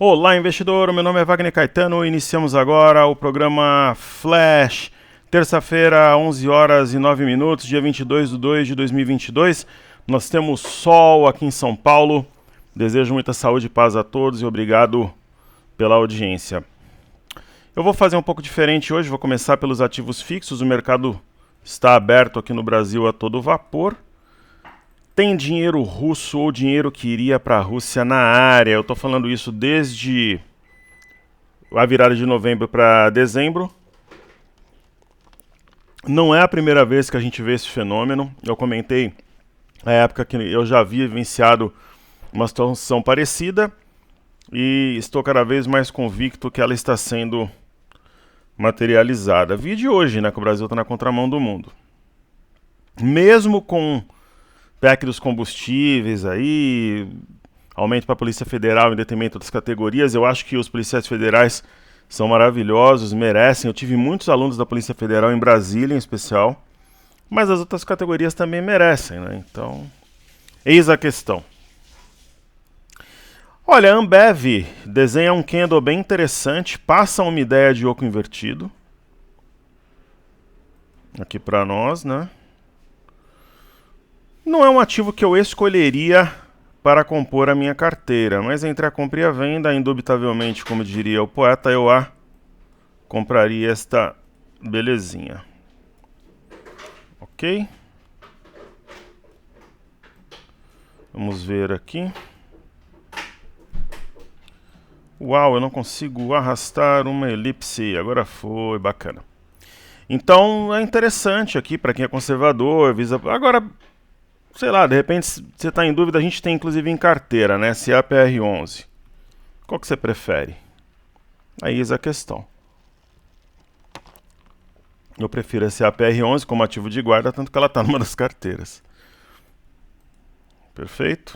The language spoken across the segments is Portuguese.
Olá, investidor! Meu nome é Wagner Caetano. Iniciamos agora o programa Flash. Terça-feira, 11 horas e 9 minutos, dia 22 de 2 de 2022. Nós temos sol aqui em São Paulo. Desejo muita saúde e paz a todos e obrigado pela audiência. Eu vou fazer um pouco diferente hoje. Vou começar pelos ativos fixos. O mercado está aberto aqui no Brasil a todo vapor. Tem dinheiro russo ou dinheiro que iria para a Rússia na área. Eu estou falando isso desde a virada de novembro para dezembro. Não é a primeira vez que a gente vê esse fenômeno. Eu comentei na época que eu já havia vivenciado uma situação parecida e estou cada vez mais convicto que ela está sendo materializada. Vi de hoje, né, que o Brasil está na contramão do mundo. Mesmo com PEC dos combustíveis aí, aumento para a Polícia Federal em detrimento das categorias. Eu acho que os policiais federais são maravilhosos, merecem. Eu tive muitos alunos da Polícia Federal em Brasília, em especial, mas as outras categorias também merecem, né? Então, eis a questão. Olha, a Ambev desenha um candle bem interessante, passa uma ideia de oco invertido aqui para nós, né? Não é um ativo que eu escolheria para compor a minha carteira, mas entre a compra e a venda, indubitavelmente, como diria o poeta, eu compraria esta belezinha. Ok? Vamos ver aqui. Uau, eu não consigo arrastar uma elipse. Agora foi, bacana. Então é interessante aqui para quem é conservador. Agora, sei lá, de repente, se você está em dúvida, a gente tem inclusive em carteira, né? CAPR11. Qual que você prefere? Aí é a questão. Eu prefiro a CAPR11 como ativo de guarda, tanto que ela está numa das carteiras. Perfeito?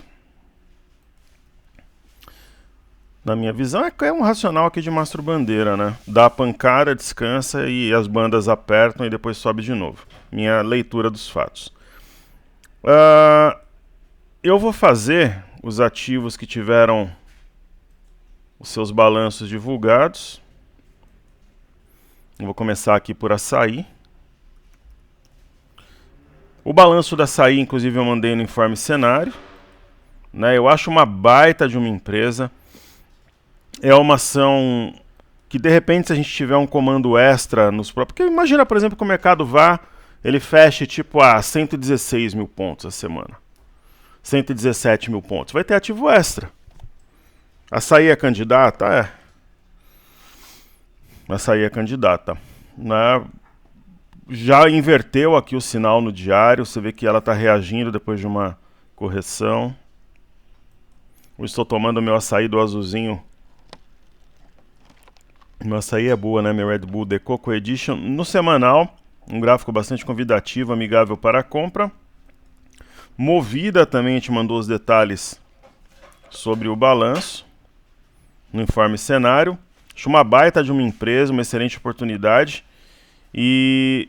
Na minha visão, é um racional aqui de mastro bandeira, né? Dá a pancada, descansa e as bandas apertam e depois sobe de novo. Minha leitura dos fatos. Eu vou fazer os ativos que tiveram os seus balanços divulgados. Eu vou começar aqui por Açaí. O balanço da Açaí, inclusive, eu mandei no informe cenário, né? Eu acho uma baita de uma empresa. É uma ação que, de repente, se a gente tiver um comando extra nos próprios... Porque imagina, por exemplo, que o mercado vá, ele feche tipo a 116 mil pontos a semana. 117 mil pontos. Vai ter ativo extra. Açaí é candidata? É. Açaí é candidata. Né? Já inverteu aqui o sinal no diário. Você vê que ela está reagindo depois de uma correção. Eu estou tomando meu açaí do azulzinho. Meu açaí é boa, né? Meu Red Bull The Coco Edition. No semanal, um gráfico bastante convidativo, amigável para a compra. Movida também te mandou os detalhes sobre o balanço no informe cenário. Acho uma baita de uma empresa, uma excelente oportunidade. E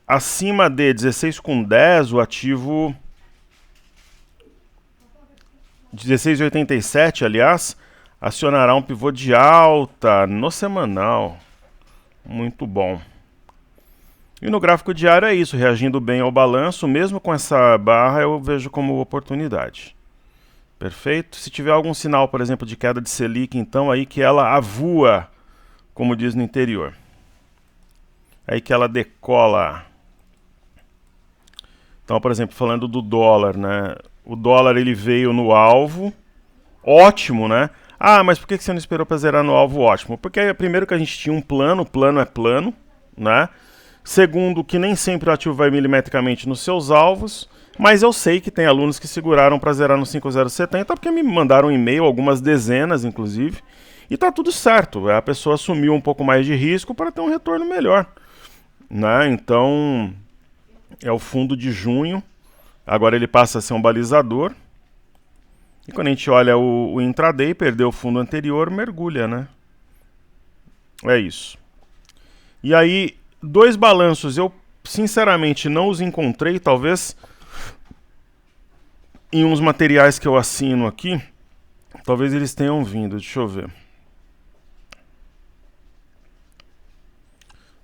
acima de 16,10 o ativo 16,87, aliás, acionará um pivô de alta no semanal. Muito bom. E no gráfico diário é isso, reagindo bem ao balanço, mesmo com essa barra eu vejo como oportunidade. Perfeito? Se tiver algum sinal, por exemplo, de queda de Selic, então aí que ela avua, como diz no interior. Aí que ela decola. Então, por exemplo, falando do dólar, né? O dólar ele veio no alvo, ótimo, né? Ah, mas por que você não esperou para zerar no alvo? Ótimo. Porque primeiro que a gente tinha um plano, o plano é plano, né? Segundo, que nem sempre o ativo vai milimetricamente nos seus alvos, mas eu sei que tem alunos que seguraram para zerar no 5070, porque me mandaram um e-mail, algumas dezenas inclusive, e tá tudo certo. A pessoa assumiu um pouco mais de risco para ter um retorno melhor, né? Então, é o fundo de junho, agora ele passa a ser um balizador. E quando a gente olha o intraday, perdeu o fundo anterior, mergulha, né? É isso. E aí, dois balanços, eu sinceramente não os encontrei, talvez em uns materiais que eu assino aqui, talvez eles tenham vindo, deixa eu ver.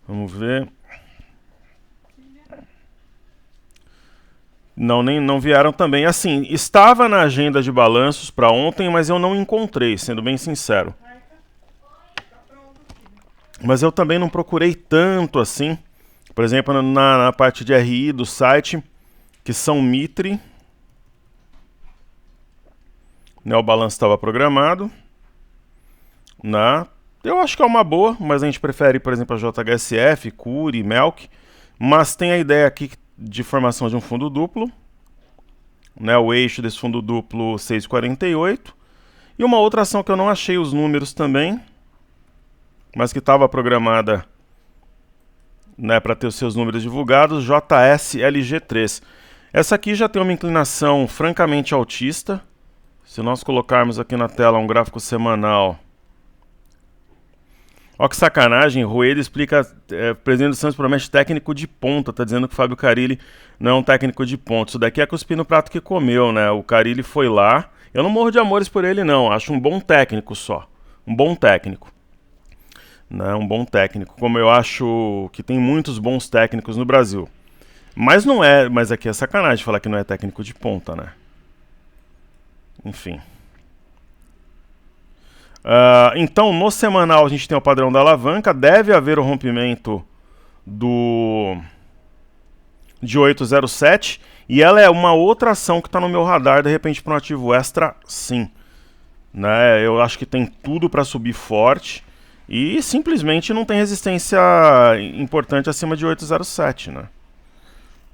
Vamos ver. Não vieram também. Assim, estava na agenda de balanços para ontem, mas eu não encontrei, sendo bem sincero. Mas eu também não procurei tanto assim. Por exemplo, na parte de RI do site, que São Mitre, né, o balanço estava programado. Eu acho que é uma boa, mas a gente prefere, por exemplo, a JHSF, Cury, Melk. Mas tem a ideia aqui de formação de um fundo duplo, né, o eixo desse fundo duplo 6,48. E uma outra ação que eu não achei os números também, mas que estava programada, né, para ter os seus números divulgados, JSLG3. Essa aqui já tem uma inclinação francamente altista. Se nós colocarmos aqui na tela um gráfico semanal... Ó que sacanagem, Rueda explica, presidente do Santos promete técnico de ponta, tá dizendo que o Fábio Carille não é um técnico de ponta. Isso daqui é cuspir no prato que comeu, né? O Carille foi lá, eu não morro de amores por ele não, acho um bom técnico só, um bom técnico. Né? Um bom técnico, como eu acho que tem muitos bons técnicos no Brasil. Mas não é, mas aqui é sacanagem falar que não é técnico de ponta, né? Enfim. Então, no semanal a gente tem o padrão da alavanca, deve haver o rompimento de 807, e ela é uma outra ação que está no meu radar, de repente para um ativo extra, sim. Né? Eu acho que tem tudo para subir forte, e simplesmente não tem resistência importante acima de 807, né?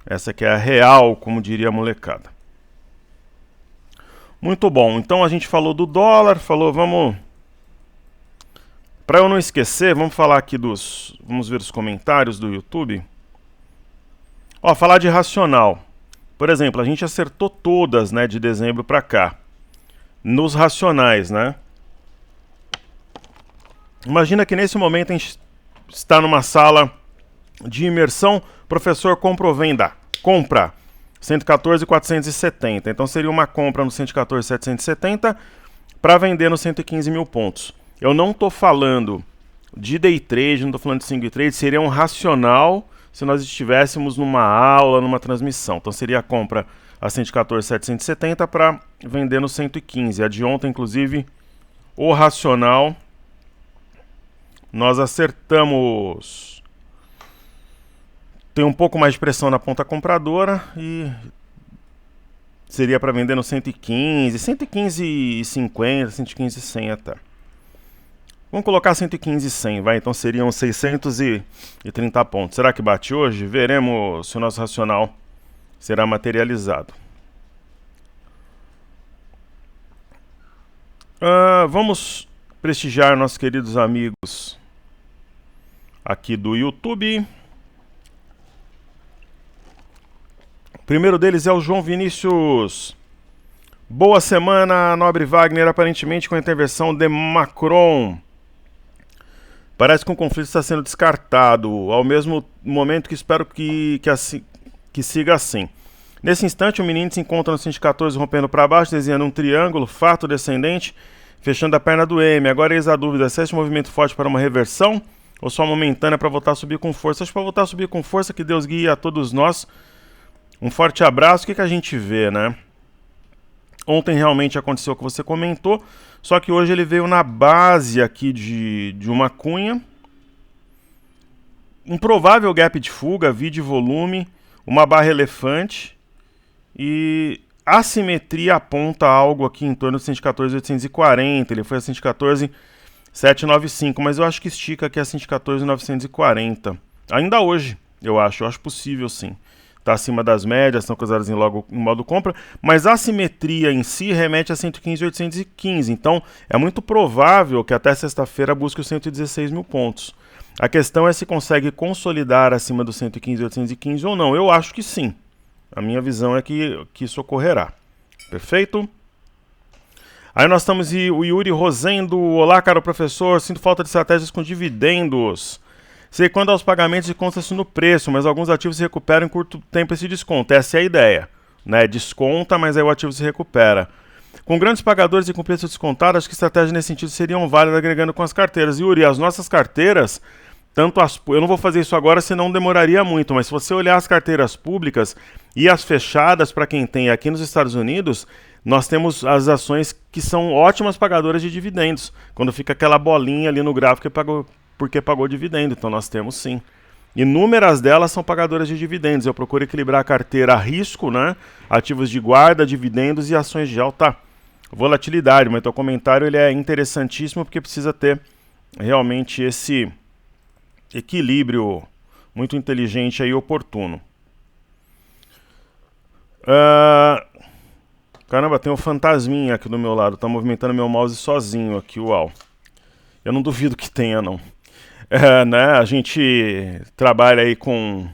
Essa aqui é a real, como diria a molecada. Muito bom, então a gente falou do dólar, vamos... Para eu não esquecer, vamos falar aqui vamos ver os comentários do YouTube. Ó, falar de racional. Por exemplo, a gente acertou todas, né, de dezembro para cá. Nos racionais, né? Imagina que nesse momento a gente está numa sala de imersão, professor compra ou venda? Compra. 114.470. Então seria uma compra no 114.770 para vender no 115 mil pontos. Eu não estou falando de day trade, não estou falando de swing trade, seria um racional se nós estivéssemos numa aula, numa transmissão. Então seria a compra a 114.770 para vender no 115. A de ontem, inclusive, o racional, nós acertamos. Tem um pouco mais de pressão na ponta compradora e seria para vender no 115, 115,50, 115,100 até. Vamos colocar 115,100, vai, então seriam 630 pontos. Será que bate hoje? Veremos se o nosso racional será materializado. Vamos prestigiar nossos queridos amigos aqui do YouTube. O primeiro deles é o João Vinícius. Boa semana, nobre Wagner, aparentemente com a intervenção de Macron. Parece que o conflito está sendo descartado, ao mesmo momento que espero que siga assim. Nesse instante, o menino se encontra no 114 rompendo para baixo, desenhando um triângulo, fato descendente, fechando a perna do M. Agora eis a dúvida, se é esse movimento forte para uma reversão ou só momentânea para voltar a subir com força? Acho que para voltar a subir com força, que Deus guie a todos nós. Um forte abraço. O que a gente vê, né? Ontem realmente aconteceu o que você comentou, só que hoje ele veio na base aqui de uma cunha. Um provável gap de fuga, V de volume, uma barra elefante e a simetria aponta algo aqui em torno de 114.840, ele foi a 114.795, mas eu acho que estica aqui a 114.940. Ainda hoje, eu acho possível sim. Está acima das médias, estão cruzadas em modo compra, mas a simetria em si remete a 115.815, então é muito provável que até sexta-feira busque os 116 mil pontos. A questão é se consegue consolidar acima dos 115.815 ou não. Eu acho que sim. A minha visão é que isso ocorrerá. Perfeito? Aí nós estamos o Yuri Rosendo. Olá, caro professor, sinto falta de estratégias com dividendos. Sei quando aos pagamentos desconta-se no preço, mas alguns ativos se recuperam em curto tempo esse desconto. Essa é a ideia, né? Desconta, mas aí o ativo se recupera. Com grandes pagadores e com preço descontado, acho que estratégias nesse sentido seriam válidas agregando com as carteiras. Yuri, as nossas carteiras Eu não vou fazer isso agora, senão demoraria muito, mas se você olhar as carteiras públicas e as fechadas para quem tem aqui nos Estados Unidos, nós temos as ações que são ótimas pagadoras de dividendos, quando fica aquela bolinha ali no gráfico porque pagou dividendo, então nós temos sim. Inúmeras delas são pagadoras de dividendos. Eu procuro equilibrar a carteira a risco, né? Ativos de guarda, dividendos e ações de alta volatilidade. Mas o teu comentário ele é interessantíssimo porque precisa ter realmente esse equilíbrio muito inteligente e oportuno. Caramba, tem um fantasminha aqui do meu lado. Tá movimentando meu mouse sozinho aqui, uau. Eu não duvido que tenha, não. Né? A gente trabalha aí com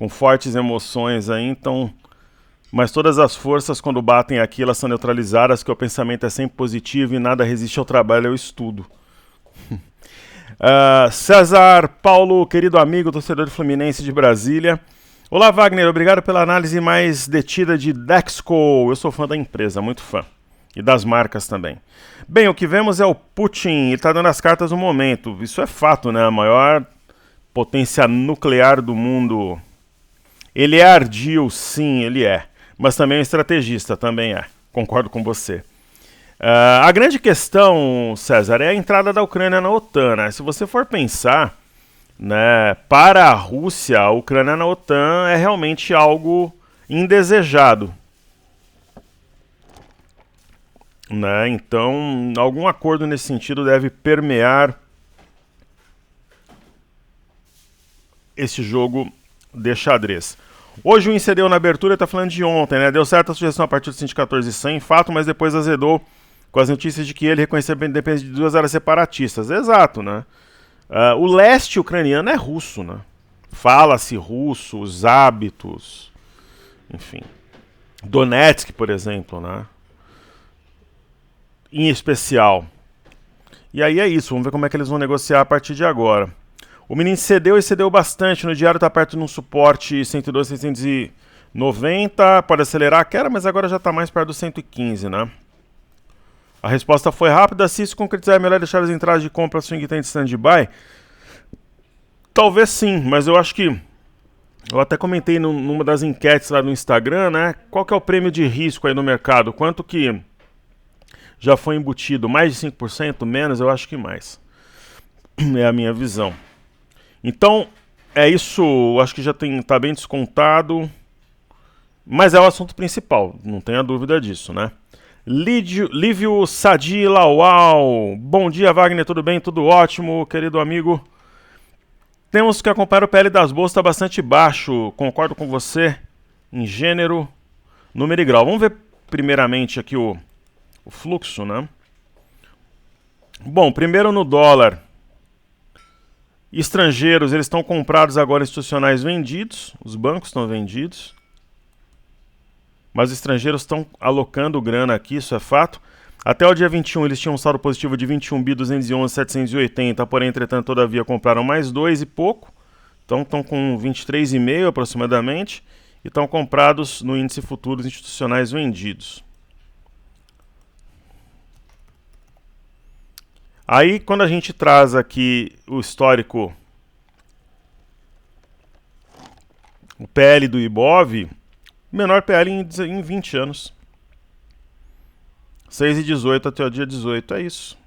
fortes emoções aí, então... Mas todas as forças, quando batem aqui, elas são neutralizadas, porque o pensamento é sempre positivo e nada resiste ao trabalho e ao estudo. César Paulo, querido amigo, torcedor do Fluminense de Brasília. Olá, Wagner, obrigado pela análise mais detida de Dexco. Eu sou fã da empresa, muito fã. E das marcas também. Bem, o que vemos é o Putin, ele está dando as cartas no momento. Isso é fato, né? A maior potência nuclear do mundo. Ele é ardil, sim, ele é. Mas também é um estrategista, também é. Concordo com você. A grande questão, César, é a entrada da Ucrânia na OTAN, né? Se você for pensar, né, para a Rússia, a Ucrânia na OTAN é realmente algo indesejado. Né? Então, algum acordo nesse sentido deve permear esse jogo de xadrez. Hoje o Incedeu na abertura está falando de ontem, né? Deu certo a sugestão a partir do 114.100, fato, mas depois azedou com as notícias de que ele reconheceu a independência de duas áreas separatistas. Exato, né? O leste ucraniano é russo, né? Fala-se russo, os hábitos, enfim. Donetsk, por exemplo, né? Em especial. E aí é isso, vamos ver como é que eles vão negociar a partir de agora. O menino cedeu e cedeu bastante, no diário está perto de um suporte 112, 690, pode acelerar a queda, mas agora já está mais perto do 115, né? A resposta foi rápida. Se concretizar, é melhor deixar as entradas de compra swing tem de stand-by? Talvez sim, mas eu acho que... Eu até comentei numa das enquetes lá no Instagram, né? Qual que é o prêmio de risco aí no mercado? Quanto que já foi embutido? Mais de 5%? Menos? Eu acho que mais. É a minha visão. Então, é isso. Acho que já tá bem descontado. Mas é o assunto principal, não tenha dúvida disso, né? Lívio Sadi Laual. Bom dia, Wagner, tudo bem? Tudo ótimo, querido amigo. Temos que acompanhar o PL das bolsas, está bastante baixo. Concordo com você em gênero, número e grau. Vamos ver primeiramente aqui o fluxo, né? Bom, primeiro no dólar. Estrangeiros, eles estão comprados agora, institucionais vendidos. Os bancos estão vendidos. Mas os estrangeiros estão alocando grana aqui, isso é fato. Até o dia 21 eles tinham um saldo positivo de 21.211.780, porém, entretanto, todavia compraram mais 2 e pouco. Então estão com 23,5 aproximadamente. E estão comprados no índice futuros institucionais vendidos. Aí, quando a gente traz aqui o histórico, o PL do Ibov, menor PL em 20 anos. 6,18 até o dia 18, é isso.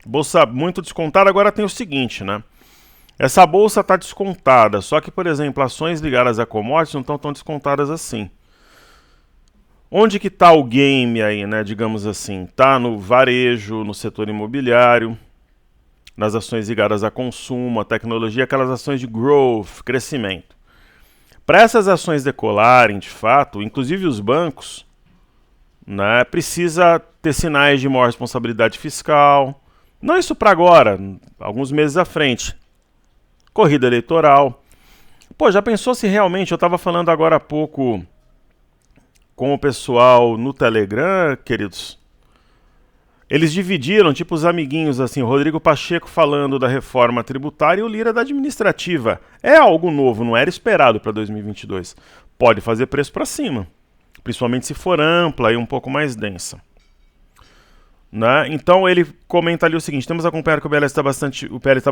Bolsa muito descontada. Agora tem o seguinte, né? Essa bolsa está descontada, só que, por exemplo, ações ligadas a commodities não estão tão descontadas assim. Onde que está o game aí, né? Digamos assim. Está no varejo, no setor imobiliário, nas ações ligadas a consumo, a tecnologia, aquelas ações de growth, crescimento. Para essas ações decolarem, de fato, inclusive os bancos, né, precisa ter sinais de maior responsabilidade fiscal. Não isso para agora, alguns meses à frente. Corrida eleitoral. Pô, já pensou se realmente, eu estava falando agora há pouco com o pessoal no Telegram, queridos, eles dividiram, tipo os amiguinhos assim, o Rodrigo Pacheco falando da reforma tributária e o Lira da administrativa. É algo novo, não era esperado para 2022. Pode fazer preço para cima, principalmente se for ampla e um pouco mais densa. Né? Então ele comenta ali o seguinte: temos acompanhado que o PL está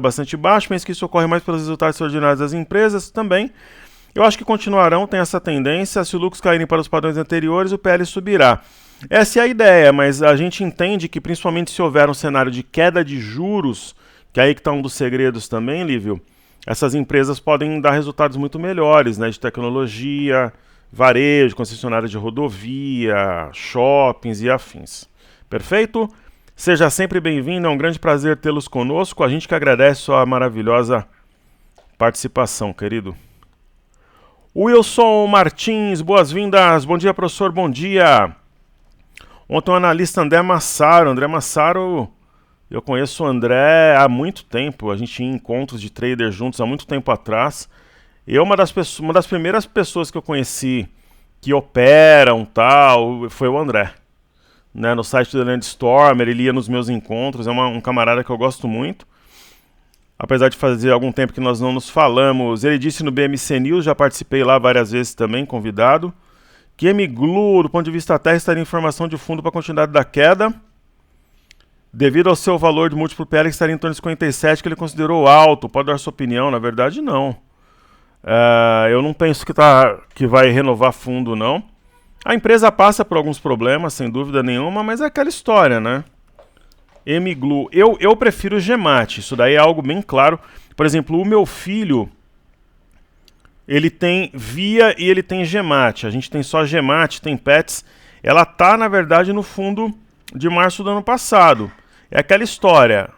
bastante baixo, mas que isso ocorre mais pelos resultados extraordinários das empresas também. Eu acho que continuarão, tem essa tendência. Se os lucros caírem para os padrões anteriores, o PL subirá. Essa é a ideia, mas a gente entende que principalmente se houver um cenário de queda de juros, que é aí que está um dos segredos também, Lívio, essas empresas podem dar resultados muito melhores, né, de tecnologia, varejo, concessionária de rodovia, shoppings e afins. Perfeito? Seja sempre bem-vindo, é um grande prazer tê-los conosco. A gente que agradece sua maravilhosa participação, querido. Wilson Martins, boas-vindas. Bom dia, professor, bom dia. Ontem o analista André Massaro, eu conheço o André há muito tempo, a gente tinha encontros de traders juntos há muito tempo atrás. Uma das primeiras pessoas que eu conheci que operam tal, foi o André. Né, no site do Landstormer, ele ia nos meus encontros, é um camarada que eu gosto muito. Apesar de fazer algum tempo que nós não nos falamos, ele disse no BMC News, já participei lá várias vezes também, convidado, que MGLU, do ponto de vista terra, estaria em formação de fundo para a continuidade da queda, devido ao seu valor de múltiplo PL que estaria em torno de 57, que ele considerou alto. Pode dar sua opinião? Na verdade, não. Eu não penso que vai renovar fundo, não. A empresa passa por alguns problemas, sem dúvida nenhuma, mas é aquela história, né? MGLU. Eu prefiro o GEMAT, isso daí é algo bem claro. Por exemplo, o meu filho, ele tem VIA e ele tem GEMAT. A gente tem só GEMAT, tem PETS. Ela tá, na verdade, no fundo de março do ano passado. É aquela história.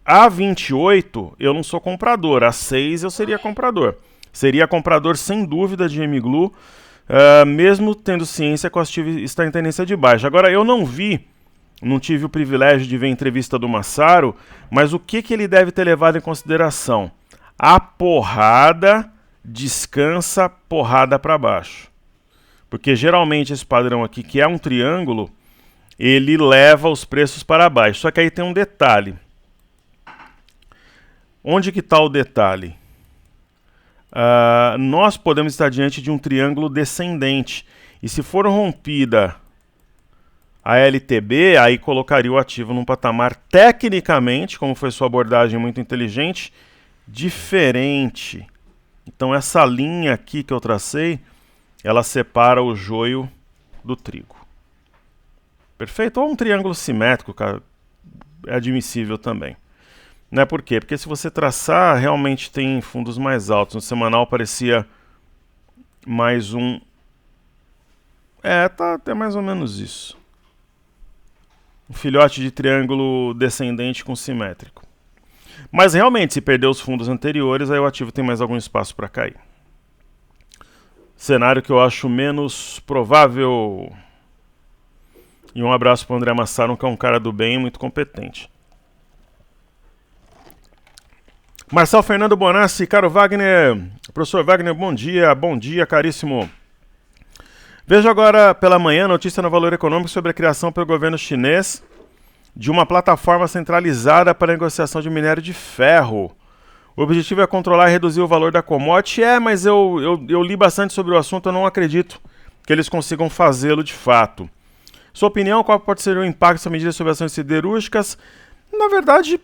A 28 eu não sou comprador, a 6 eu seria comprador. Seria comprador sem dúvida de MGLU, mesmo tendo ciência que o ativo está em tendência de baixa. Agora, eu não tive o privilégio de ver a entrevista do Massaro, mas o que ele deve ter levado em consideração? A porrada descansa, porrada para baixo. Porque geralmente esse padrão aqui, que é um triângulo, ele leva os preços para baixo. Só que aí tem um detalhe. Onde que está o detalhe? Nós podemos estar diante de um triângulo descendente. E se for rompida a LTB, aí colocaria o ativo num patamar tecnicamente, como foi sua abordagem muito inteligente, diferente. Então essa linha aqui que eu tracei, ela separa o joio do trigo. Perfeito? Ou um triângulo simétrico, cara, é admissível também. Né? Por quê? Porque se você traçar, realmente tem fundos mais altos. No semanal parecia mais um... tá até mais ou menos isso. Um filhote de triângulo descendente com simétrico. Mas realmente, se perder os fundos anteriores, aí o ativo tem mais algum espaço para cair. Cenário que eu acho menos provável. E um abraço para o André Massaro, que é um cara do bem e muito competente. Marcelo Fernando Bonassi, caro Wagner, professor Wagner, bom dia, caríssimo. Vejo agora pela manhã notícia no Valor Econômico sobre a criação pelo governo chinês de uma plataforma centralizada para a negociação de minério de ferro. O objetivo é controlar e reduzir o valor da commodity. Mas eu li bastante sobre o assunto, eu não acredito que eles consigam fazê-lo de fato. Sua opinião, qual pode ser o impacto dessa medida sobre ações siderúrgicas? Na verdade,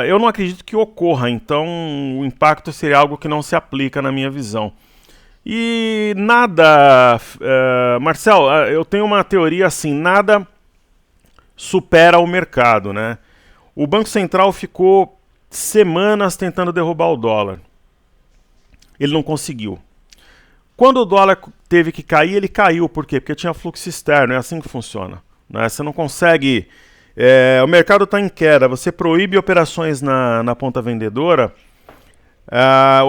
eu não acredito que ocorra, então o impacto seria algo que não se aplica na minha visão. E nada, Marcel, eu tenho uma teoria assim, nada supera o mercado, né? O Banco Central ficou semanas tentando derrubar o dólar. Ele não conseguiu. Quando o dólar teve que cair, ele caiu. Por quê? Porque tinha fluxo externo, é assim que funciona. Né? Você não consegue... o mercado está em queda, você proíbe operações na ponta vendedora,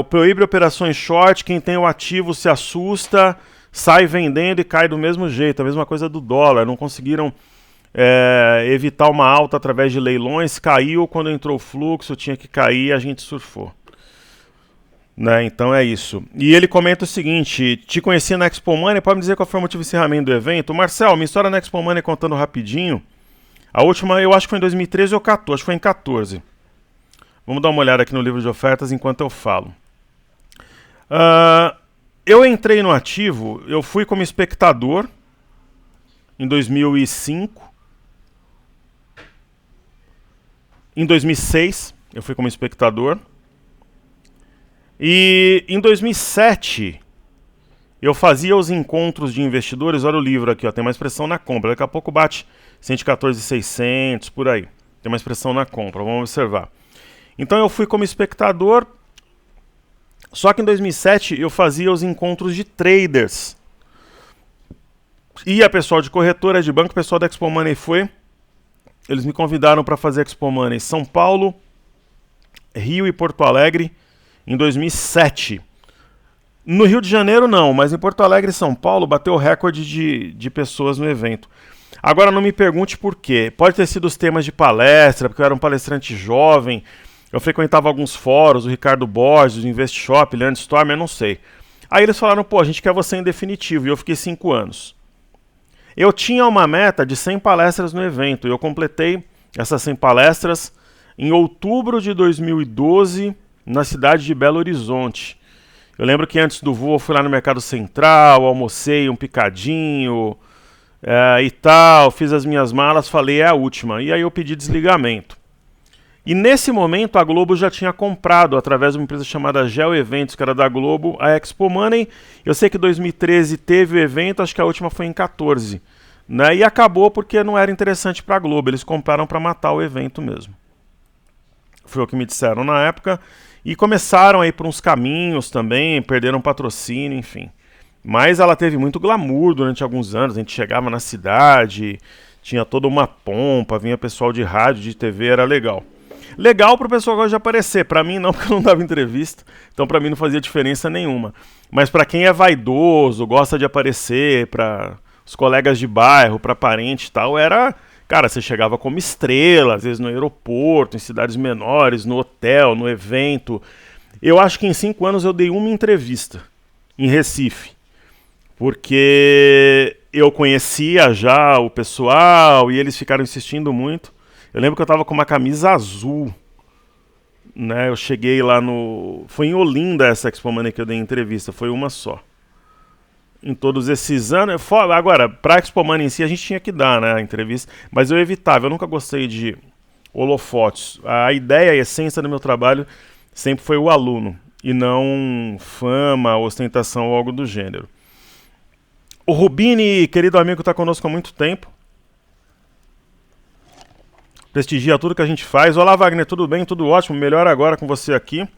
proíbe operações short, quem tem o ativo se assusta, sai vendendo e cai do mesmo jeito. A mesma coisa do dólar, não conseguiram evitar uma alta através de leilões, caiu quando entrou o fluxo, tinha que cair, a gente surfou. Né? Então é isso. E ele comenta o seguinte: te conheci na Expo Money, pode me dizer qual foi o motivo de encerramento do evento? Marcel, minha história na Expo Money, contando rapidinho. A última eu acho que foi em 2013 ou 14, acho que foi em 14. Vamos dar uma olhada aqui no livro de ofertas enquanto eu falo. Eu entrei no ativo, eu fui como espectador, em 2005. Em 2006, eu fui como espectador. E em 2007, eu fazia os encontros de investidores. Olha o livro aqui, ó, tem mais pressão na compra. Daqui a pouco bate 114.600, por aí. Tem mais pressão na compra, vamos observar. Então eu fui como espectador. Só que em 2007 eu fazia os encontros de traders. Ia pessoal de corretora, de banco, pessoal da Expo Money foi. Eles me convidaram para fazer Expo Money em São Paulo, Rio e Porto Alegre em 2007. No Rio de Janeiro não, mas em Porto Alegre e São Paulo bateu o recorde de pessoas no evento. Agora não me pergunte por quê. Pode ter sido os temas de palestra, porque eu era um palestrante jovem. Eu frequentava alguns fóruns, o Ricardo Borges, o InvestShop, o Leandro Storm, eu não sei. Aí eles falaram, pô, a gente quer você em definitivo, e eu fiquei 5 anos. Eu tinha uma meta de 100 palestras no evento, e eu completei essas 100 palestras em outubro de 2012, na cidade de Belo Horizonte. Eu lembro que antes do voo eu fui lá no Mercado Central, almocei um picadinho e tal, fiz as minhas malas, falei, é a última. E aí eu pedi desligamento. E nesse momento a Globo já tinha comprado, através de uma empresa chamada Geo Eventos, que era da Globo, a Expo Money. Eu sei que 2013 teve o evento, acho que a última foi em 2014. Né? E acabou porque não era interessante para a Globo, eles compraram para matar o evento mesmo. Foi o que me disseram na época. E começaram a ir por uns caminhos também, perderam patrocínio, enfim. Mas ela teve muito glamour durante alguns anos, a gente chegava na cidade, tinha toda uma pompa, vinha pessoal de rádio, de TV, era legal. Legal pro pessoal que gosta de aparecer, pra mim não, porque eu não dava entrevista, então pra mim não fazia diferença nenhuma. Mas pra quem é vaidoso, gosta de aparecer, pra os colegas de bairro, pra parente e tal, era... Cara, você chegava como estrela, às vezes no aeroporto, em cidades menores, no hotel, no evento. Eu acho que em 5 anos eu dei uma entrevista em Recife, porque eu conhecia já o pessoal e eles ficaram insistindo muito. Eu lembro que eu estava com uma camisa azul, né? Eu cheguei lá no... Foi em Olinda essa Expo Money que eu dei entrevista, foi uma só. Em todos esses anos... Agora, pra Expo Money em si a gente tinha que dar, né, a entrevista, mas eu evitava, eu nunca gostei de holofotes. A ideia, a essência do meu trabalho sempre foi o aluno, e não fama, ostentação ou algo do gênero. O Rubini, querido amigo, está conosco há muito tempo. Prestigia tudo que a gente faz. Olá, Wagner, tudo bem? Tudo ótimo, melhor agora com você aqui.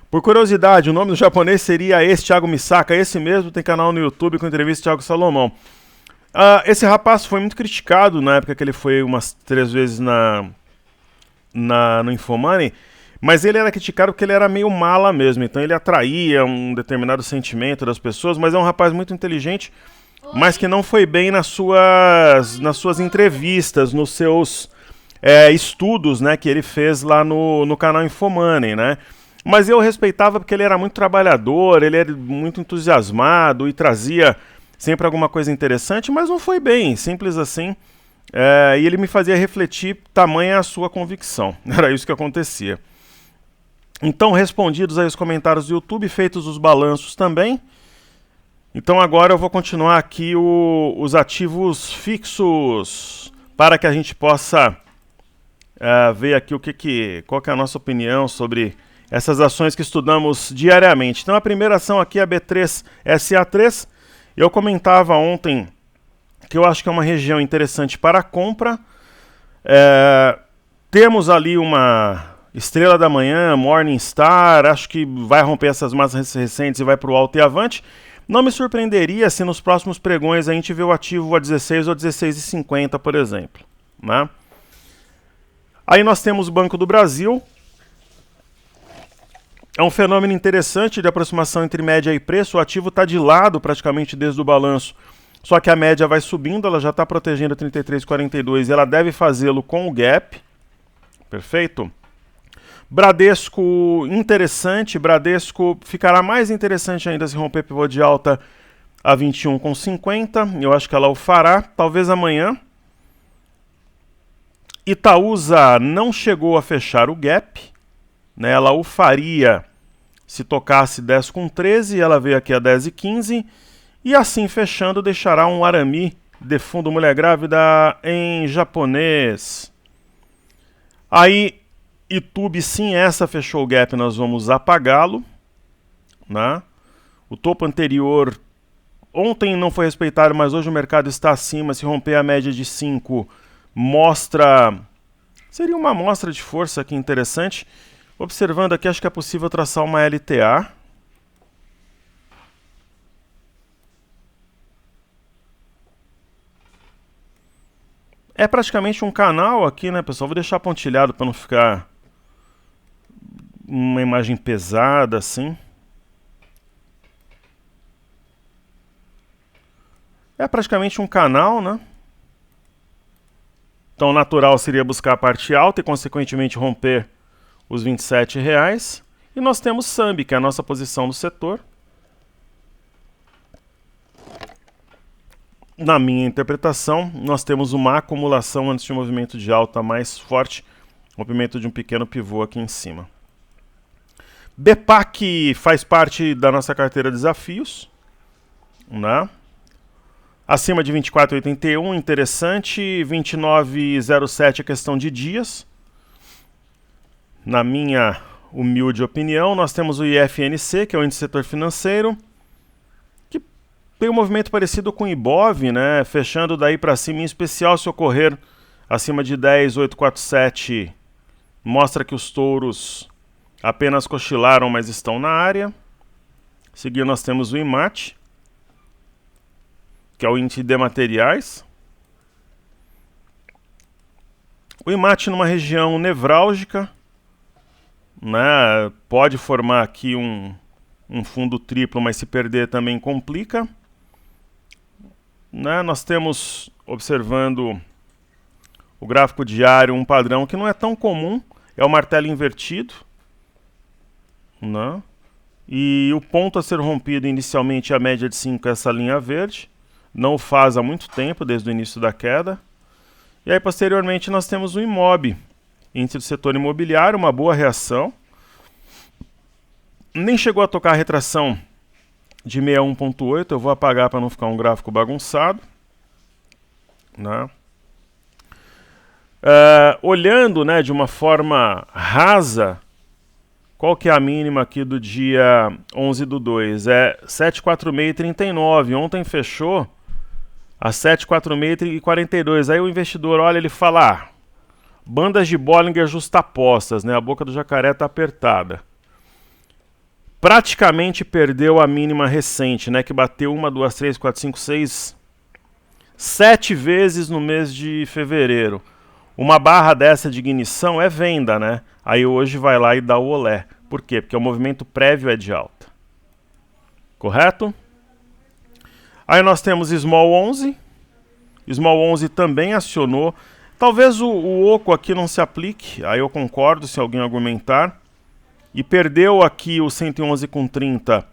Por curiosidade, o nome do japonês seria esse, Thiago Misaka, esse mesmo, tem canal no YouTube com entrevista de Thiago Salomão. Esse rapaz foi muito criticado na época que ele foi umas 3 vezes no Infomoney, mas ele era criticado porque ele era meio mala mesmo, então ele atraía um determinado sentimento das pessoas, mas é um rapaz muito inteligente, mas que não foi bem nas suas entrevistas, nos seus estudos, né, que ele fez lá no canal Infomoney, né? Mas eu respeitava porque ele era muito trabalhador, ele era muito entusiasmado e trazia sempre alguma coisa interessante, mas não foi bem, simples assim. E ele me fazia refletir, tamanha a sua convicção. Era isso que acontecia. Então, respondidos aí os comentários do YouTube, feitos os balanços também. Então agora eu vou continuar aqui os ativos fixos, para que a gente possa ver aqui qual que é a nossa opinião sobre essas ações que estudamos diariamente. Então a primeira ação aqui é a B3SA3. Eu comentava ontem que eu acho que é uma região interessante para a compra. Temos ali uma estrela da manhã, Morningstar, acho que vai romper essas massas recentes e vai para o alto e avante. Não me surpreenderia se nos próximos pregões a gente vê o ativo a 16 ou 16,50, por exemplo. Né? Aí nós temos o Banco do Brasil. É um fenômeno interessante de aproximação entre média e preço. O ativo está de lado praticamente desde o balanço. Só que a média vai subindo, ela já está protegendo a 33,42 e ela deve fazê-lo com o gap. Perfeito? Bradesco interessante. Bradesco ficará mais interessante ainda se romper pivô de alta a 21,50. Eu acho que ela o fará, talvez amanhã. Itaúsa não chegou a fechar o gap. Né? Ela o faria se tocasse 10,13, ela veio aqui a 10,15 e assim fechando deixará um Arami De fundo, mulher grávida em japonês. Aí, YouTube, sim, essa fechou o gap, nós vamos apagá-lo, né? O topo anterior, ontem não foi respeitado, mas hoje o mercado está acima. Se romper a média de 5, mostra... Seria uma amostra de força aqui interessante. Observando aqui, acho que é possível traçar uma LTA. É praticamente um canal aqui, né, pessoal? Vou deixar pontilhado para não ficar uma imagem pesada assim. É praticamente um canal, né? Então, o natural seria buscar a parte alta e, consequentemente, romper os R$ 27. E nós temos SAMB, que é a nossa posição do setor. Na minha interpretação, nós temos uma acumulação antes de um movimento de alta mais forte, rompimento de um pequeno pivô aqui em cima. BPAC faz parte da nossa carteira de desafios, né? Acima de 24,81, interessante. 29,07 é questão de dias. Na minha humilde opinião, nós temos o IFNC, que é o índice do setor financeiro, que tem um movimento parecido com o IBOV, né? Fechando daí para cima, em especial se ocorrer acima de 10,847, mostra que os touros apenas cochilaram, mas estão na área. Seguindo, nós temos o IMAT, que é o índice de materiais. O IMAT numa região nevrálgica, né? Pode formar aqui um fundo triplo, mas se perder também complica. Né? Nós temos, observando o gráfico diário, um padrão que não é tão comum, é o martelo invertido. Né? E o ponto a ser rompido inicialmente é a média de 5, essa linha verde. Não o faz há muito tempo, desde o início da queda. E aí, posteriormente, nós temos o IMOB, índice do setor imobiliário, uma boa reação. Nem chegou a tocar a retração de 61,8, eu vou apagar para não ficar um gráfico bagunçado. Né? Olhando, né, de uma forma rasa, qual que é a mínima aqui do dia 11/2? É 746,39. Ontem fechou a 746,42. Aí o investidor olha, ele fala, bandas de Bollinger justapostas, né? A boca do jacaré está apertada. Praticamente perdeu a mínima recente, né? Que bateu 1, 2, 3, 4, 5, 6, 7 vezes no mês de fevereiro. Uma barra dessa de ignição é venda, né? Aí hoje vai lá e dá o olé. Por quê? Porque o movimento prévio é de alta. Correto? Aí nós temos Small 11. Small 11 também acionou. Talvez o oco aqui não se aplique. Aí eu concordo se alguém argumentar. E perdeu aqui o 111,30.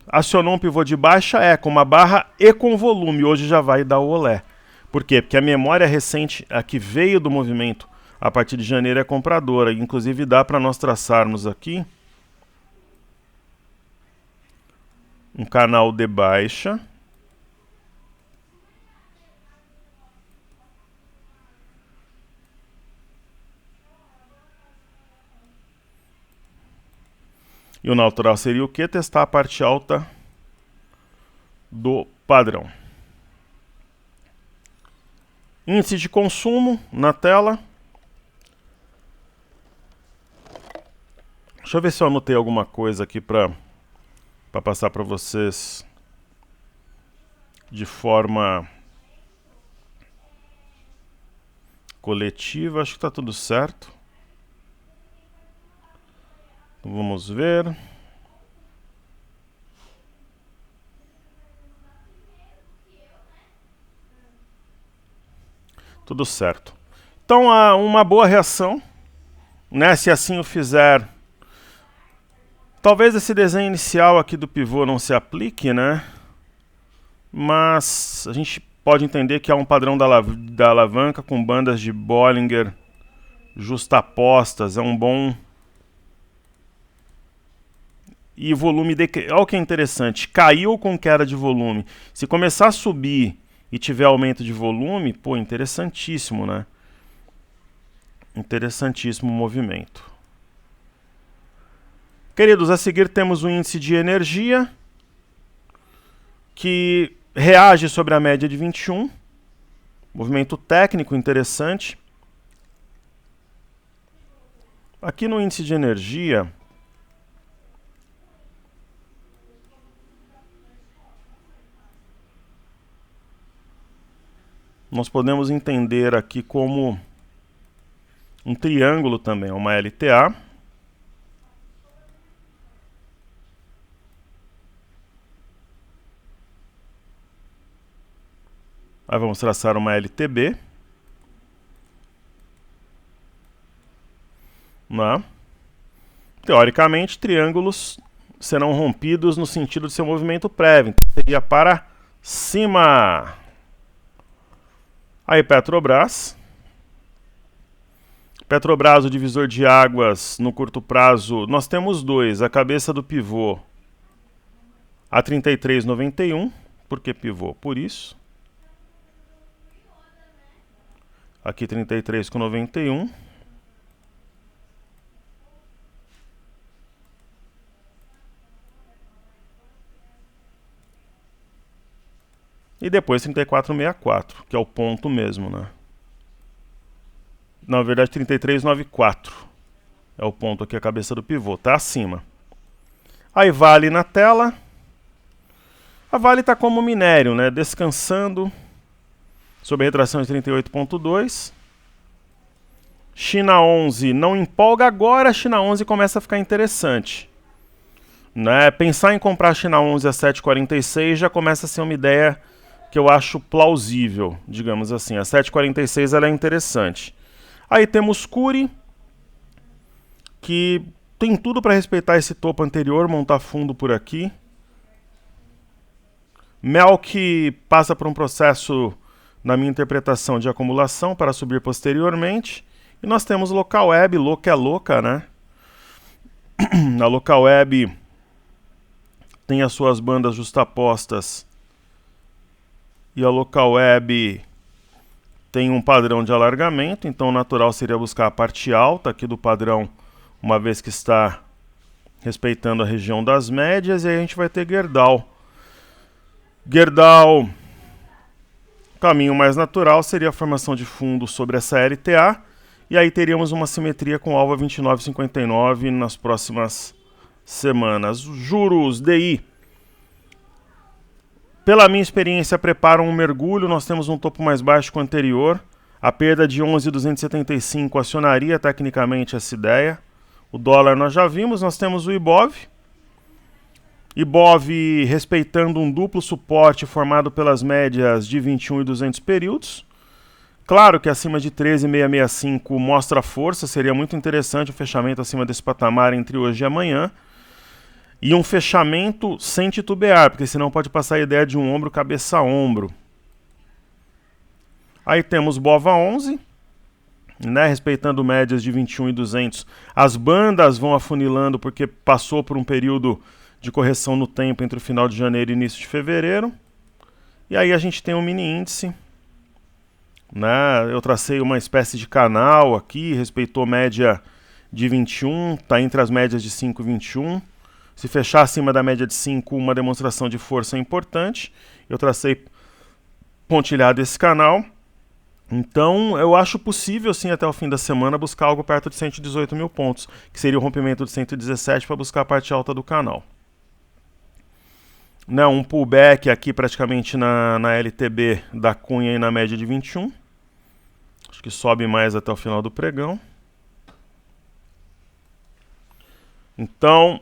Acionou um pivô de baixa, com uma barra e com volume. Hoje já vai dar o olé. Por quê? Porque a memória recente, a que veio do movimento a partir de janeiro, é compradora. Inclusive dá para nós traçarmos aqui um canal de baixa. E o natural seria o quê? Testar a parte alta do padrão. Índice de consumo na tela. Deixa eu ver se eu anotei alguma coisa aqui para passar para vocês de forma coletiva. Acho que está tudo certo. Então, vamos ver. Tudo certo. Então, uma boa reação, né? Se assim o fizer. Talvez esse desenho inicial aqui do pivô não se aplique, né? Mas a gente pode entender que há um padrão da alavanca com bandas de Bollinger justapostas. É um bom... E volume... Olha o que é interessante. Caiu com queda de volume. Se começar a subir e tiver aumento de volume, pô, interessantíssimo, né? Interessantíssimo movimento. Queridos, a seguir temos o índice de energia, que reage sobre a média de 21. Movimento técnico interessante. Aqui no índice de energia, nós podemos entender aqui como um triângulo também, uma LTA. Aí vamos traçar uma LTB. Né? Teoricamente, triângulos serão rompidos no sentido de seu movimento prévio. Então, seria para cima. Aí, Petrobras. Petrobras, o divisor de águas no curto prazo, nós temos dois. A cabeça do pivô a 33,91. Por que pivô? Por isso. Aqui 33,91. E depois 34,64, que é o ponto mesmo, né? Na verdade 33,94 é o ponto aqui, a cabeça do pivô, tá acima. Aí Vale na tela. A Vale está como minério, né? Descansando sobre a retração de 38,2. China 11 não empolga agora, a China 11 começa a ficar interessante. Né? Pensar em comprar a China 11 a 7,46 já começa a ser uma ideia que eu acho plausível, digamos assim. A 7,46 ela é interessante. Aí temos Cury, que tem tudo para respeitar esse topo anterior, montar fundo por aqui. Melk passa por um processo, na minha interpretação, de acumulação para subir posteriormente. E nós temos Local Web, louca é louca, né? A Local Web tem as suas bandas justapostas e a Local Web tem um padrão de alargamento, então o natural seria buscar a parte alta aqui do padrão, uma vez que está respeitando a região das médias, e aí a gente vai ter Gerdau. Gerdau, caminho mais natural seria a formação de fundo sobre essa LTA, e aí teríamos uma simetria com alvo a 29,59 nas próximas semanas. Juros, DI. Pela minha experiência, preparam um mergulho, nós temos um topo mais baixo que o anterior. A perda de 11,275 acionaria tecnicamente essa ideia. O dólar nós já vimos, nós temos o Ibov. Ibov respeitando um duplo suporte formado pelas médias de 21 e 200 períodos. Claro que acima de 13,665 mostra força, seria muito interessante o fechamento acima desse patamar entre hoje e amanhã. E um fechamento sem titubear, porque senão pode passar a ideia de um ombro cabeça a ombro. Aí temos Bova 11, né, respeitando médias de 21 e 200. As bandas vão afunilando porque passou por um período de correção no tempo entre o final de janeiro e início de fevereiro. E aí a gente tem um mini índice. Né, eu tracei uma espécie de canal aqui, respeitou média de 21, está entre as médias de 5 e 21. Se fechar acima da média de 5, uma demonstração de força importante. Eu tracei pontilhado esse canal. Então, eu acho possível, sim, até o fim da semana, buscar algo perto de 118 mil pontos, que seria o rompimento de 117 para buscar a parte alta do canal. Né, um pullback aqui praticamente na LTB da Cunha e na média de 21. Acho que sobe mais até o final do pregão. Então,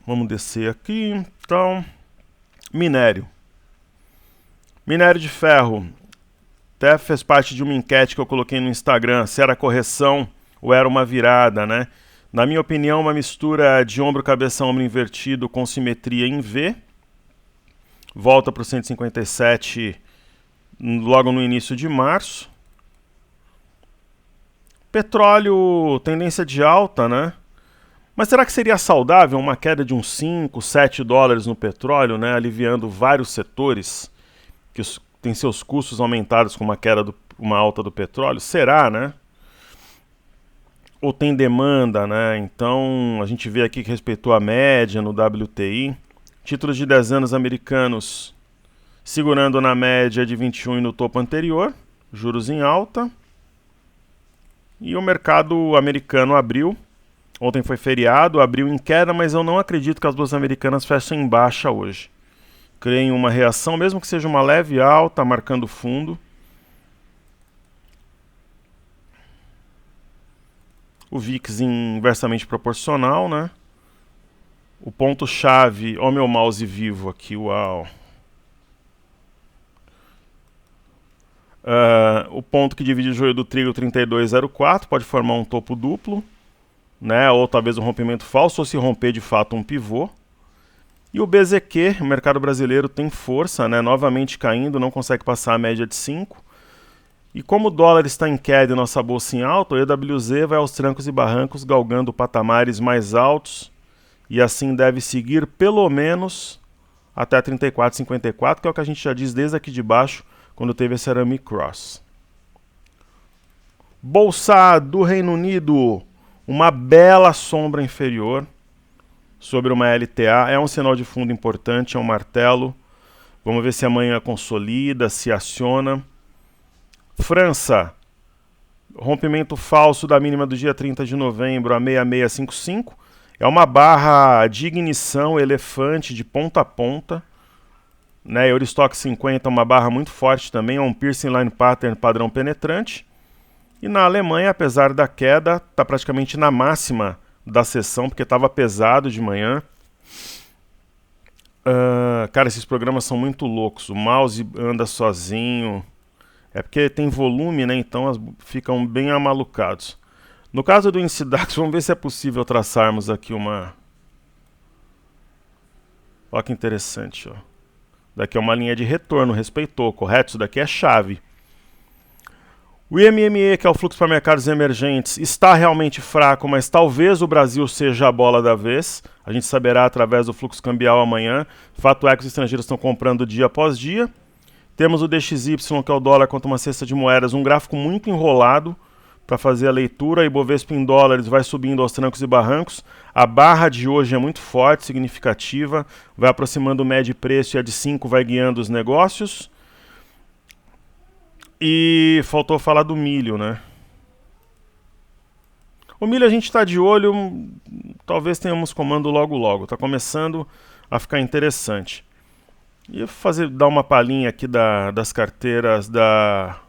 vamos descer aqui. Então, minério. Minério de ferro. Até fez parte de uma enquete que eu coloquei no Instagram, se era correção ou era uma virada, né? Na minha opinião, uma mistura de ombro, cabeça, ombro invertido com simetria em V. Volta para o 157 logo no início de março. Petróleo, tendência de alta, né? Mas será que seria saudável uma queda de uns 5, 7 dólares no petróleo, né, aliviando vários setores que têm seus custos aumentados com uma alta do petróleo? Será, né? Ou tem demanda, né? Então a gente vê aqui que respeitou a média no WTI. Títulos de 10 anos americanos segurando na média de 21 e no topo anterior, juros em alta. E o mercado americano abriu. Ontem foi feriado, abriu em queda, mas eu não acredito que as bolsas americanas fechem em baixa hoje. Creio em uma reação, mesmo que seja uma leve alta, marcando fundo. O VIX inversamente proporcional, né? O ponto-chave, ó, meu mouse vivo aqui, uau. O ponto que divide o joio do trigo 32,04 pode formar um topo duplo, né? Ou talvez um rompimento falso, ou se romper de fato um pivô. E o BZQ, o mercado brasileiro, tem força, né? Novamente caindo, não consegue passar a média de 5. E como o dólar está em queda e nossa bolsa em alta, o EWZ vai aos trancos e barrancos, galgando patamares mais altos, e assim deve seguir pelo menos até 34,54, que é o que a gente já diz desde aqui de baixo, quando teve esse Arame Cross. Bolsa do Reino Unido, uma bela sombra inferior sobre uma LTA, é um sinal de fundo importante, é um martelo. Vamos ver se amanhã consolida, se aciona. França, rompimento falso da mínima do dia 30 de novembro a 6655. É uma barra de ignição elefante de ponta a ponta. Né, Eurostock 50 é uma barra muito forte também, é um piercing line pattern padrão penetrante. E na Alemanha, apesar da queda, está praticamente na máxima da sessão, porque estava pesado de manhã. Cara, esses programas são muito loucos. O mouse anda sozinho. É porque tem volume, né? Então ficam bem amalucados. No caso do índice DAX, vamos ver se é possível traçarmos aqui uma... Olha que interessante, ó. Daqui é uma linha de retorno, respeitou, correto? Isso daqui é chave. O IMME, que é o fluxo para mercados emergentes, está realmente fraco, mas talvez o Brasil seja a bola da vez. A gente saberá através do fluxo cambial amanhã. Fato é que os estrangeiros estão comprando dia após dia. Temos o DXY, que é o dólar contra uma cesta de moedas, um gráfico muito enrolado para fazer a leitura. Ibovespa em dólares vai subindo aos trancos e barrancos. A barra de hoje é muito forte, significativa, vai aproximando o médio preço e a de 5 vai guiando os negócios. E faltou falar do milho, né? O milho a gente está de olho, talvez tenhamos comando logo logo, está começando a ficar interessante. E dar uma palhinha aqui das carteiras da...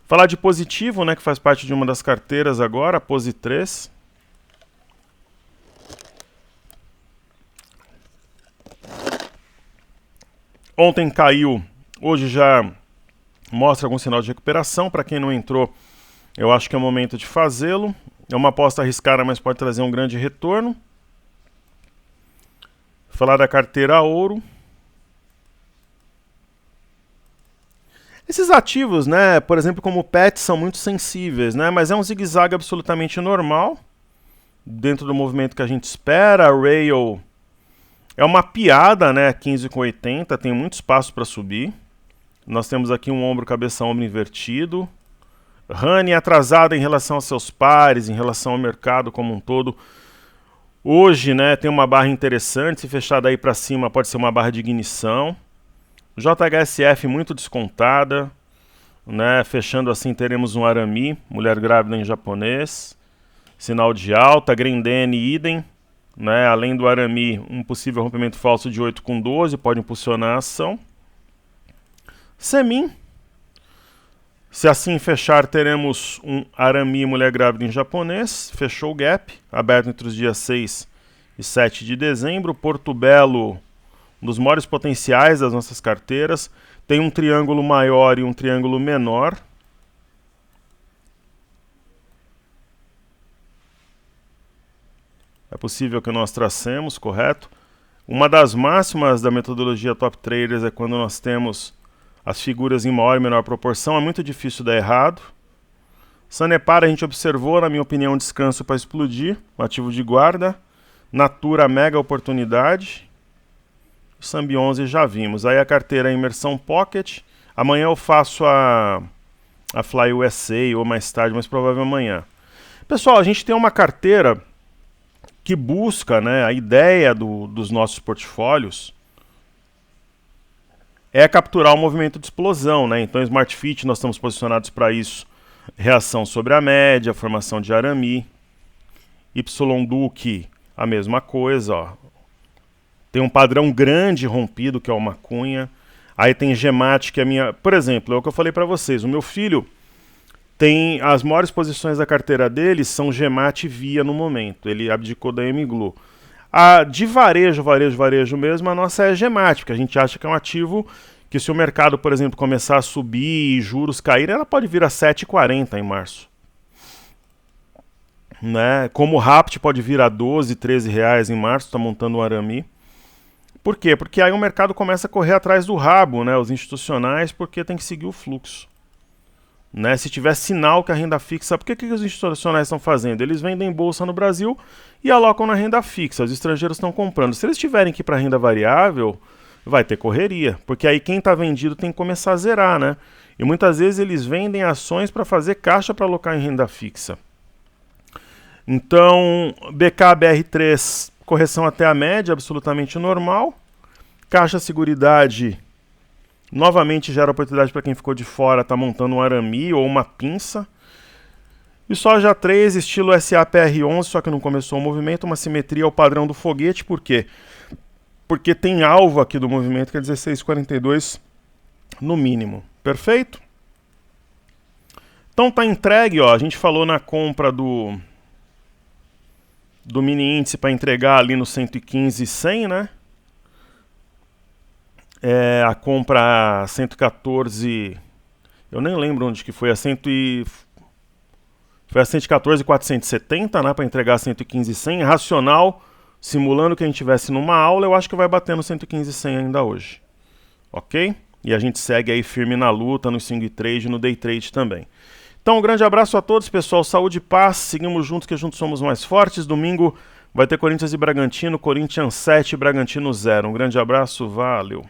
Falar de positivo, né, que faz parte de uma das carteiras agora, a Posi 3. Ontem caiu, hoje já mostra algum sinal de recuperação. Para quem não entrou, eu acho que é o momento de fazê-lo. É uma aposta arriscada, mas pode trazer um grande retorno. Falar da carteira ouro. Esses ativos, né, por exemplo, como o PET, são muito sensíveis, né, mas é um zigue-zague absolutamente normal, dentro do movimento que a gente espera. A Rail é uma piada, né, 15,80, tem muito espaço para subir. Nós temos aqui um ombro, cabeça, ombro invertido. Honey atrasada em relação aos seus pares, em relação ao mercado como um todo. Hoje, né, tem uma barra interessante, se fechar daí para cima pode ser uma barra de ignição. JHSF muito descontada, né? Fechando assim teremos um Arami, mulher grávida em japonês, sinal de alta. Grendene idem, né? Além do Arami, um possível rompimento falso de 8,12 pode impulsionar a ação. Semin, se assim fechar teremos um Arami, mulher grávida em japonês, fechou o gap, aberto entre os dias 6 e 7 de dezembro. Porto Belo, um dos maiores potenciais das nossas carteiras, tem um triângulo maior e um triângulo menor. É possível que nós tracemos, correto? Uma das máximas da metodologia Top Traders é quando nós temos as figuras em maior e menor proporção. É muito difícil dar errado. Sanepar a gente observou, na minha opinião, descanso para explodir, um ativo de guarda. Natura, mega oportunidade. Sambi 11 já vimos. Aí a carteira Imersão Pocket. Amanhã eu faço a Fly USA ou mais tarde, mas provavelmente amanhã. Pessoal, a gente tem uma carteira que busca, né, a ideia dos nossos portfólios é capturar o movimento de explosão, né? Então, Smart Fit, nós estamos posicionados para isso. Reação sobre a média, formação de arame. YDUC, a mesma coisa, ó. Tem um padrão grande rompido, que é uma cunha. Aí tem GEMAT, que é a minha... Por exemplo, é o que eu falei para vocês. O meu filho tem... As maiores posições da carteira dele são GEMAT e VIA no momento. Ele abdicou da MGLU. De varejo mesmo, a nossa é GEMAT, porque a gente acha que é um ativo que, se o mercado, por exemplo, começar a subir e juros caírem, ela pode vir a 7,40 em março. Né? Como o RAPT pode vir a 12, 13 reais em março, está montando um arame. Por quê? Porque aí o mercado começa a correr atrás do rabo, né? Os institucionais, porque tem que seguir o fluxo. Né? Se tiver sinal que a renda fixa... Por que os institucionais estão fazendo? Eles vendem bolsa no Brasil e alocam na renda fixa. Os estrangeiros estão comprando. Se eles tiverem que ir para a renda variável, vai ter correria. Porque aí quem está vendido tem que começar a zerar, né? E muitas vezes eles vendem ações para fazer caixa para alocar em renda fixa. Então, BKBR3, correção até a média, absolutamente normal. Caixa Seguridade, novamente gera oportunidade para quem ficou de fora, está montando um arame ou uma pinça. E Soja 3, estilo SAPR11, só que não começou o movimento, uma simetria ao padrão do foguete, por quê? Porque tem alvo aqui do movimento, que é 16,42 no mínimo. Perfeito? Então tá entregue, ó, a gente falou na compra do mini índice para entregar ali no 115,100, né? A compra a 114, eu nem lembro onde que foi, foi a 114,470, né, para entregar a 115,100, racional, simulando que a gente tivesse numa aula, eu acho que vai bater no 115,100 ainda hoje, ok? E a gente segue aí firme na luta, no swing trade e no day trade também. Então, um grande abraço a todos, pessoal, saúde e paz, seguimos juntos que juntos somos mais fortes. Domingo vai ter Corinthians e Bragantino, Corinthians 7, Bragantino 0. Um grande abraço, valeu!